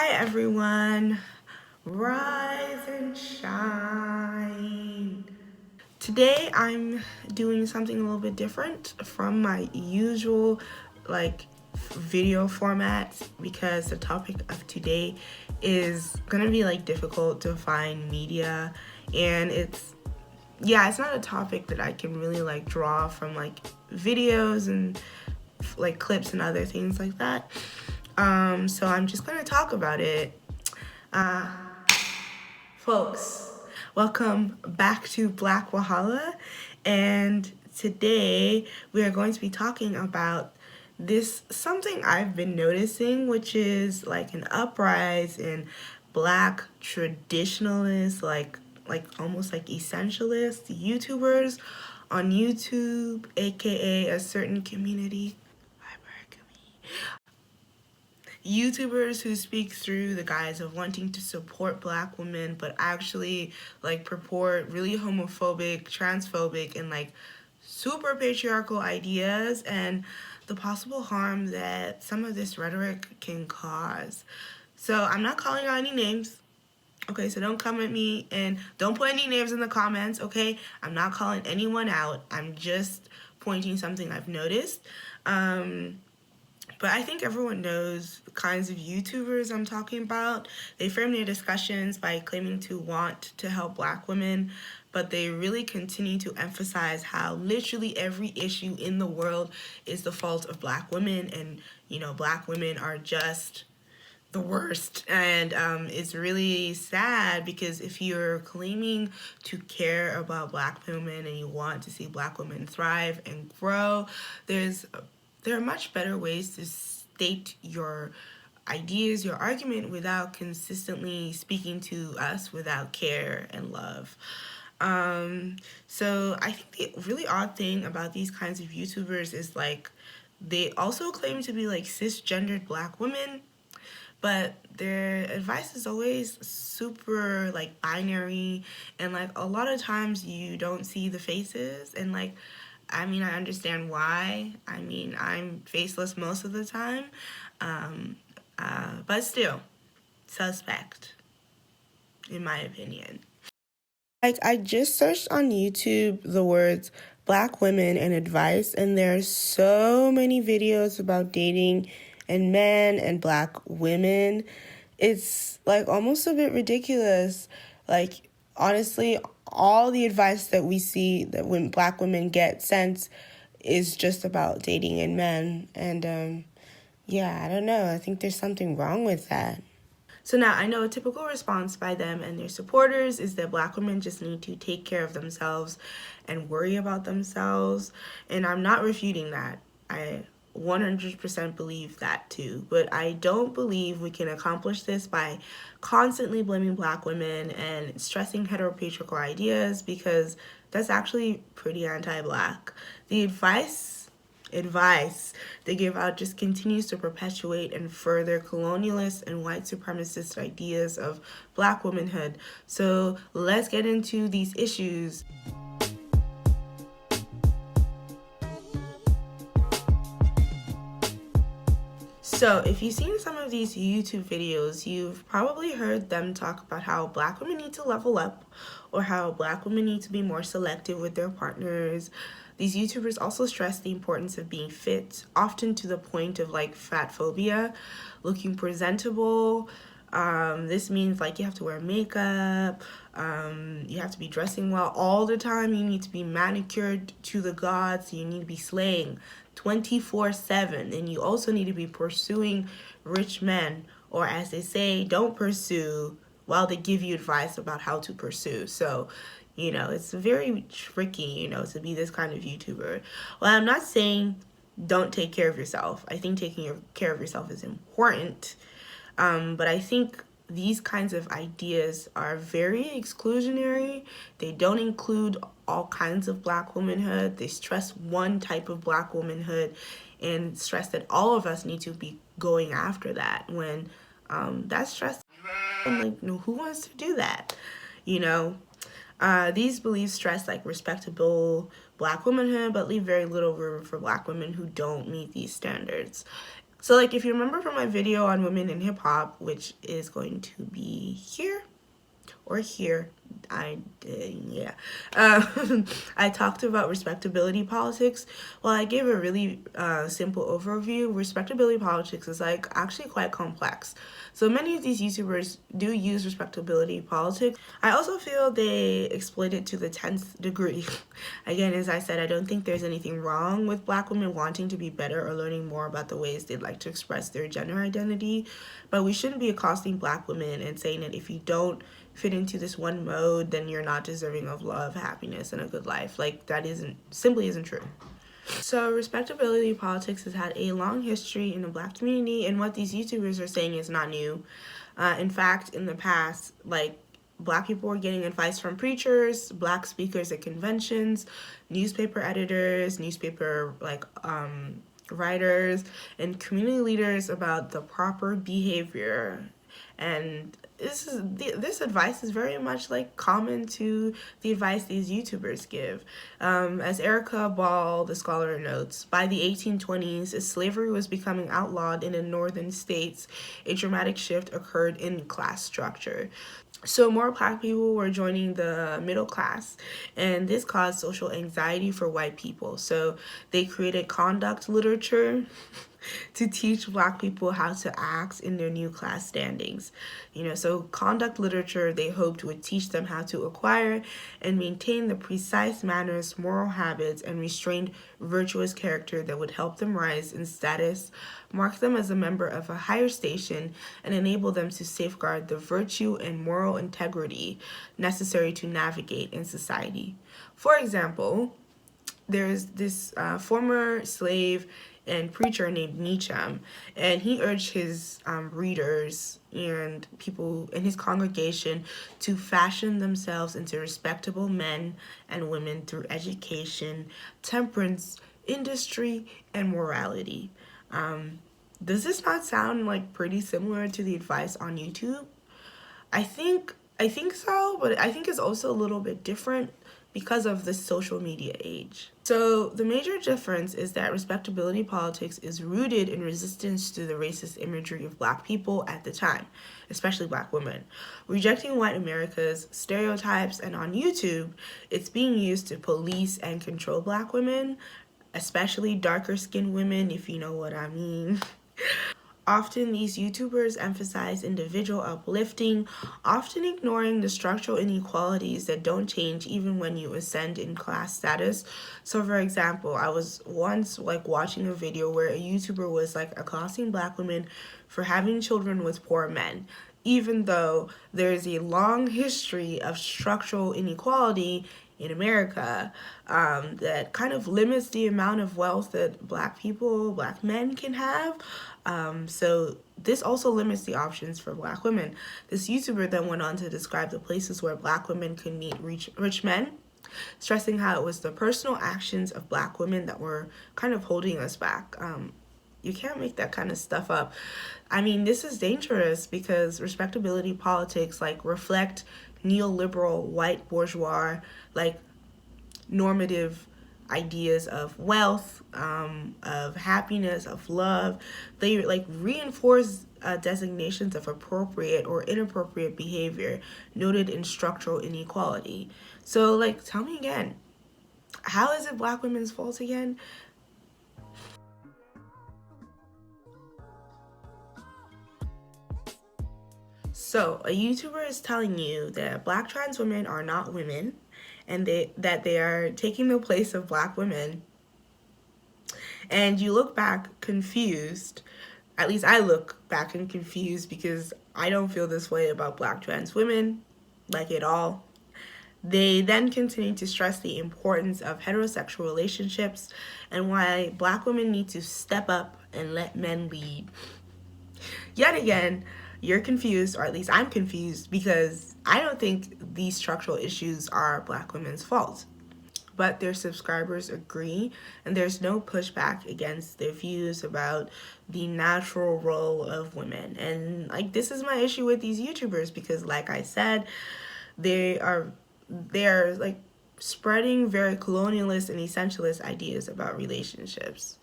Hi everyone, rise and shine. Today I'm doing something a little bit different from my usual video formats because the topic of today is gonna be difficult to find media, and it's not a topic that I can really draw from videos and clips and other things like that. So I'm just gonna talk about it. Uh, Folks, welcome back to Black Wahala, and today we are going to be talking about this something I've been noticing, which is an uprise in Black traditionalists, almost essentialist YouTubers on YouTube, aka a certain community. YouTubers who speak through the guise of wanting to support Black women, but actually purport really homophobic, transphobic, and super patriarchal ideas, and the possible harm that some of this rhetoric can cause. So I'm not calling out any names. Okay, so don't come at me and don't put any names in the comments, okay? I'm not calling anyone out. I'm just pointing something I've noticed. But I think everyone knows the kinds of YouTubers I'm talking about. They frame their discussions by claiming to want to help Black women, but they really continue to emphasize how literally every issue in the world is the fault of Black women, and Black women are just the worst. And it's really sad because if you're claiming to care about Black women and you want to see Black women thrive and grow, there are much better ways to state your ideas, your argument, without consistently speaking to us without care and love. So I think the really odd thing about these kinds of YouTubers is they also claim to be cisgendered Black women, but their advice is always super binary, and a lot of times you don't see the faces, and I understand why. I'm faceless most of the time, but still suspect, in my opinion. I just searched on YouTube the words Black women and advice, and there's so many videos about dating and men and Black women. It's almost a bit ridiculous. Honestly, all the advice that we see that when Black women get sent is just about dating and men. And I don't know. I think there's something wrong with that. So now I know a typical response by them and their supporters is that Black women just need to take care of themselves and worry about themselves. And I'm not refuting that. I 100% believe that too. But I don't believe we can accomplish this by constantly blaming Black women and stressing heteropatriarchal ideas, because that's actually pretty anti-Black. The advice they give out just continues to perpetuate and further colonialist and white supremacist ideas of Black womanhood. So let's get into these issues. So if you've seen some of these YouTube videos, you've probably heard them talk about how Black women need to level up, or how Black women need to be more selective with their partners. These YouTubers also stress the importance of being fit, often to the point of fat phobia, looking presentable. This means you have to wear makeup, you have to be dressing well all the time, you need to be manicured to the gods, you need to be slaying 24/7, and you also need to be pursuing rich men, or as they say, don't pursue, while they give you advice about how to pursue. So it's very tricky, to be this kind of YouTuber. Well, I'm not saying don't take care of yourself. I think taking care of yourself is important. But I think these kinds of ideas are very exclusionary. They don't include all kinds of Black womanhood. They stress one type of Black womanhood and stress that all of us need to be going after that, when that's stress. Who wants to do that? These beliefs stress respectable Black womanhood, but leave very little room for Black women who don't meet these standards. So like if you remember from my video on women in hip hop, which is going to be here or here, yeah. I talked about respectability politics. Well, I gave a really simple overview. Respectability politics is like actually quite complex. So many of these YouTubers do use respectability politics. I also feel they exploit it to the 10th degree. Again, as I said, I don't think there's anything wrong with Black women wanting to be better or learning more about the ways they'd like to express their gender identity, but we shouldn't be accosting Black women and saying that if you don't fit into this one mode, then you're not deserving of love, happiness, and a good life. Like, that simply isn't true. So respectability politics has had a long history in the Black community, and what these YouTubers are saying is not new. In fact, in the past, like, Black people were getting advice from preachers, Black speakers at conventions, newspaper editors, newspaper writers, and community leaders about the proper behavior. And this advice is very much like common to the advice these YouTubers give. As Erica Ball, the scholar, notes, by the 1820s, as slavery was becoming outlawed in the northern states, a dramatic shift occurred in class structure. So more Black people were joining the middle class, and this caused social anxiety for white people. So they created conduct literature to teach Black people how to act in their new class standings. So conduct literature they hoped would teach them how to acquire and maintain the precise manners, moral habits, and restrained virtuous character that would help them rise in status, mark them as a member of a higher station, and enable them to safeguard the virtue and moral integrity necessary to navigate in society. For example, there's this former slave and preacher named Nietzsche, and he urged his readers and people in his congregation to fashion themselves into respectable men and women through education, temperance, industry, and morality. Does this not sound like pretty similar to the advice on YouTube? I think so, but I think it's also a little bit different because of the social media age. So the major difference is that respectability politics is rooted in resistance to the racist imagery of Black people at the time, especially Black women. Rejecting white America's stereotypes, and on YouTube, it's being used to police and control Black women, especially darker skinned women, if you know what I mean. Often these YouTubers emphasize individual uplifting, often ignoring the structural inequalities that don't change even when you ascend in class status. So for example, I was once watching a video where a YouTuber was accosting Black women for having children with poor men, even though there is a long history of structural inequality in America that kind of limits the amount of wealth that Black men can have. So this also limits the options for Black women. This YouTuber then went on to describe the places where Black women could meet rich men, stressing how it was the personal actions of Black women that were kind of holding us back. You can't make that kind of stuff up. I mean, this is dangerous because respectability politics reflect neoliberal white bourgeois normative ideas of wealth, of happiness, of love. They reinforce designations of appropriate or inappropriate behavior noted in structural inequality. So tell me again, how is it Black women's fault again? So a YouTuber is telling you that Black trans women are not women, and that they are taking the place of Black women, and you look back confused. At least I look back and confused because I don't feel this way about Black trans women, at all. They then continue to stress the importance of heterosexual relationships and why Black women need to step up and let men lead. Yet again, you're confused, or at least I'm confused, because I don't think these structural issues are Black women's fault. But their subscribers agree, and there's no pushback against their views about the natural role of women. And this is my issue with these YouTubers, because like I said, they're spreading very colonialist and essentialist ideas about relationships.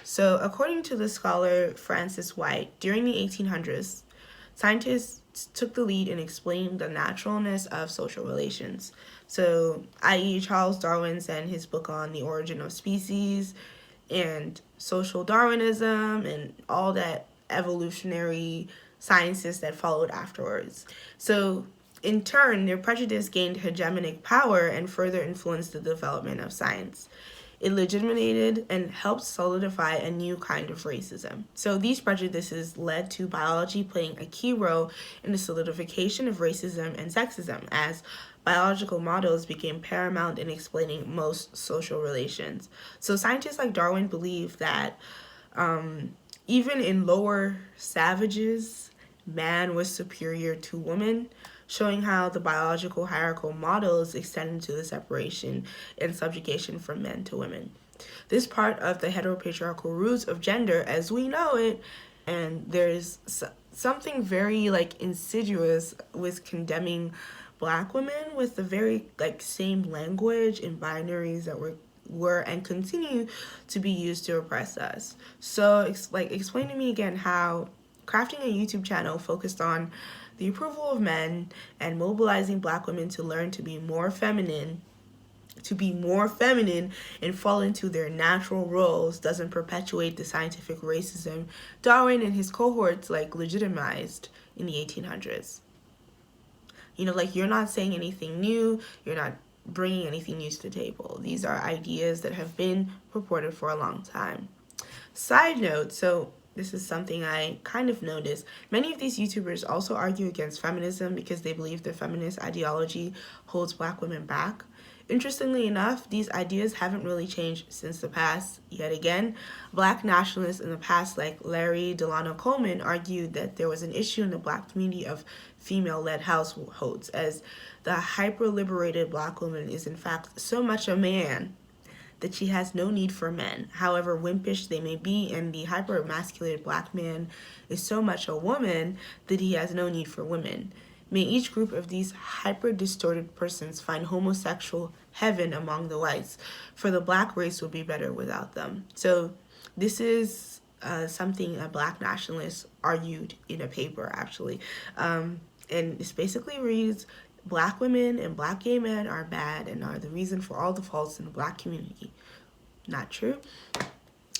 So according to the scholar Francis White, during the 1800s, scientists took the lead in explaining the naturalness of social relations. So, i.e., Charles Darwin's and his book on the origin of species, and social Darwinism, and all that evolutionary sciences that followed afterwards. So, in turn, their prejudice gained hegemonic power and further influenced the development of science. It legitimated and helped solidify a new kind of racism. So these prejudices led to biology playing a key role in the solidification of racism and sexism, as biological models became paramount in explaining most social relations. So scientists like Darwin believed that even in lower savages, man was superior to woman, showing how the biological hierarchical models extended to the separation and subjugation from men to women. This part of the heteropatriarchal roots of gender as we know it, and there's something very insidious with condemning black women with the very same language and binaries that were and continue to be used to oppress us. So explain to me again how crafting a YouTube channel focused on the approval of men and mobilizing black women to learn to be more feminine and fall into their natural roles doesn't perpetuate the scientific racism Darwin and his cohorts legitimized in the 1800s. You're not saying anything new, you're not bringing anything new to the table. These are ideas that have been purported for a long time. Side note, so this is something I kind of noticed. Many of these YouTubers also argue against feminism because they believe the feminist ideology holds black women back. Interestingly enough, these ideas haven't really changed since the past. Yet again, black nationalists in the past like Larry Delano Coleman argued that there was an issue in the black community of female-led households, as the hyper-liberated black woman is in fact so much a man that she has no need for men, however wimpish they may be, and the hyper-emasculated black man is so much a woman that he has no need for women. May each group of these hyper-distorted persons find homosexual heaven among the whites, for the black race would be better without them. So this is something a black nationalist argued in a paper, actually. And this basically reads, black women and black gay men are bad and are the reason for all the faults in the black community. Not true.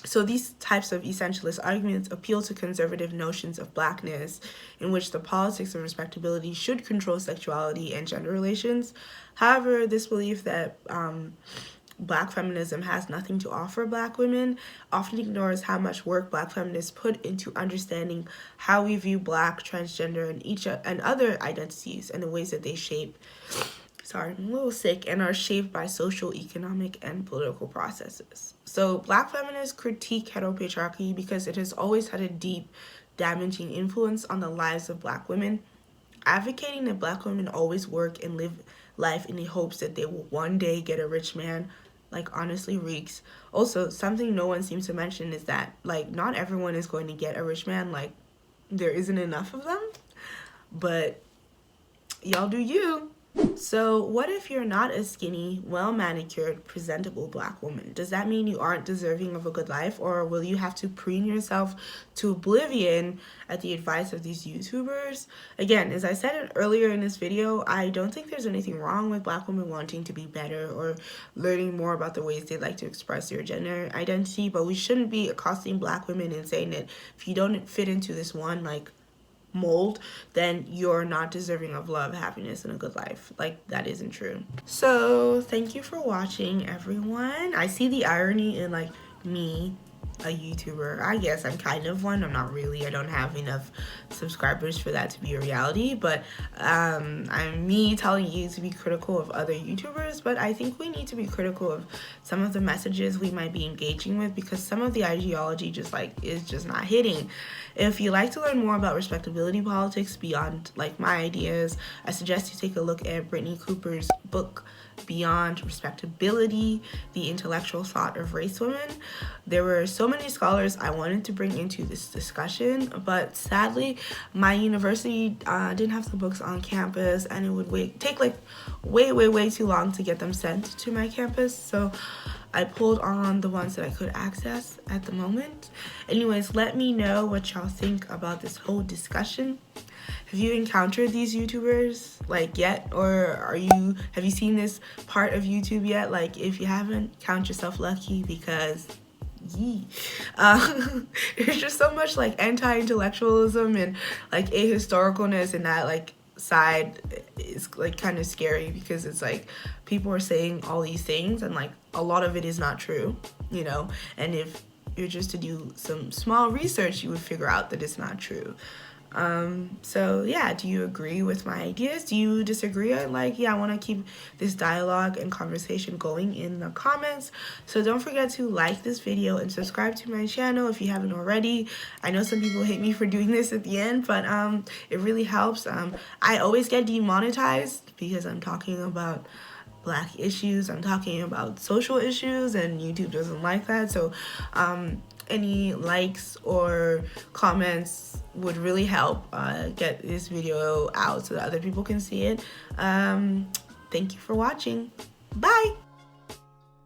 So these types of essentialist arguments appeal to conservative notions of blackness, in which the politics of respectability should control sexuality and gender relations. However, this belief that black feminism has nothing to offer black women often ignores how much work black feminists put into understanding how we view black, transgender, and other identities and the ways that they shape. Sorry, I'm a little sick, and are shaped by social, economic, and political processes. So black feminists critique heteropatriarchy because it has always had a deep, damaging influence on the lives of black women. Advocating that black women always work and live life in the hopes that they will one day get a rich man, honestly reeks. Also, something no one seems to mention is that, not everyone is going to get a rich man. There isn't enough of them. But y'all do you. So what if you're not a skinny, well-manicured, presentable black woman? Does that mean you aren't deserving of a good life, or will you have to preen yourself to oblivion at the advice of these YouTubers? Again, as I said earlier in this video, I don't think there's anything wrong with black women wanting to be better or learning more about the ways they like to express their gender identity, but we shouldn't be accosting black women and saying that if you don't fit into this one, mold, then you're not deserving of love, happiness, and a good life. That isn't true. So thank you for watching, everyone. I see the irony in me, a YouTuber. I guess I'm kind of one. I'm not really. I don't have enough subscribers for that to be a reality, but I'm me telling you to be critical of other YouTubers, but I think we need to be critical of some of the messages we might be engaging with, because some of the ideology is just not hitting. If you like to learn more about respectability politics beyond my ideas, I suggest you take a look at Brittany Cooper's book, Beyond Respectability, The Intellectual Thought of Race Women. There were so many scholars I wanted to bring into this discussion, but sadly my university didn't have the books on campus, and it would take way too long to get them sent to my campus. So I pulled on the ones that I could access at the moment. Anyways, let me know what y'all think about this whole discussion. Have you encountered these YouTubers like yet, or have you seen this part of YouTube yet? Like, if you haven't, count yourself lucky, because there's just so much like anti-intellectualism and like ahistoricalness, and that like side is like kind of scary, because it's like people are saying all these things and like a lot of it is not true, you know, and if you're just to do some small research, you would figure out that it's not true. So yeah, do you agree with my ideas? Do you disagree? I want to keep this dialogue and conversation going in the comments. So don't forget to like this video and subscribe to my channel if you haven't already. I know some people hate me for doing this at the end, but it really helps. I always get demonetized because I'm talking about Black issues, I'm talking about social issues, and YouTube doesn't like that. So any likes or comments would really help get this video out so that other people can see it. Thank you for watching. Bye!